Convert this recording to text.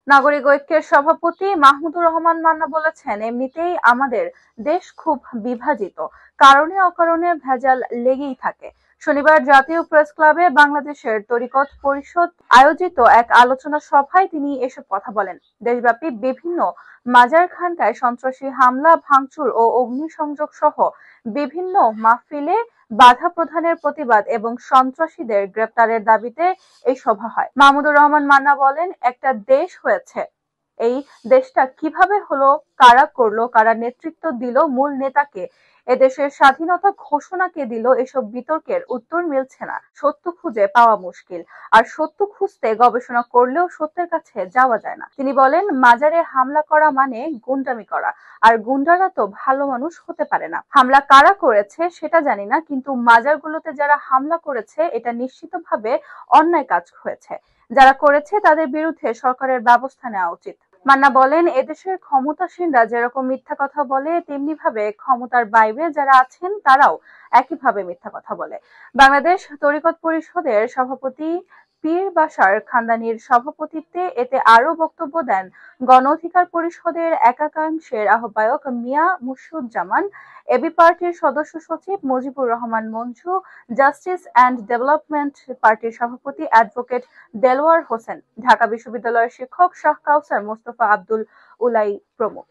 নাগরিক ঐক্যের সভাপতি মাহমুদুর রহমান মান্না বলেছেন, এমনিতেই আমাদের দেশ খুব বিভাজিত, কারণে অকারণে ভেজাল লেগেই থাকে। শনিবার জাতীয় প্রেস ক্লাবে বাংলাদেশের তরিকত পরিষদ আয়োজিত এক আলোচনা সভায় তিনি এসব কথা বলেন। দেশব্যাপী বিভিন্ন মাজার খানকায় সন্ত্রাসী হামলা, ভাঙচুর ও অগ্নিসংযোগ সহ বিভিন্ন মাহফিলে বাধা প্রদানের প্রতিবাদ এবং সন্ত্রাসীদের গ্রেপ্তারের দাবিতে এই সভা হয়। মাহমুদুর রহমান মান্না বলেন, একটা দেশ হয়েছে, এই দেশটা কিভাবে হলো, কারা করলো, কারা নেতৃত্ব দিল, মূল নেতাকে, এদেশের স্বাধীনতা ঘোষণা কে দিল, এসব বিতর্কের উত্তর মিলছে না। সত্য খুঁজে পাওয়া মুশকিল, আর সত্য খুঁজতে গবেষণা করলেও সত্যের কাছে যাওয়া যায় না। তিনি বলেন, মাজারে হামলা করা মানে গুন্ডামি করা, আর গুন্ডারা তো ভালো মানুষ হতে পারে না। হামলা কারা করেছে সেটা জানি না, কিন্তু মাজারগুলোতে যারা হামলা করেছে এটা নিশ্চিতভাবে অন্যায় কাজ হয়েছে। যারা করেছে তাদের বিরুদ্ধে সরকারের ব্যবস্থা নেওয়া উচিত। মান্না বলেন, এদেশের ক্ষমতাসীনরা যেরকম মিথ্যা কথা বলে, তেমনি ভাবে ক্ষমতার বাইরে যারা আছেন তারাও একইভাবে মিথ্যা কথা বলে। বাংলাদেশ তরিকত পরিষদের সভাপতি পীর বাশার খানদানির সভাপতিত্বে এতে আরো বক্তব্য দেন গণ অধিকার পরিষদের একাংশের আহ্বায়ক মিয়া মুর্শিদুজ্জামান, এবি পার্টির সদস্য সচিব Mujibur Rahman Manju, justice and development পার্টির সভাপতি অ্যাডভোকেট দেলোয়ার হোসেন, ঢাকা বিশ্ববিদ্যালয়ের শিক্ষক শাহ কাউসার মোস্তফা, আব্দুল উলাই প্রমুখ।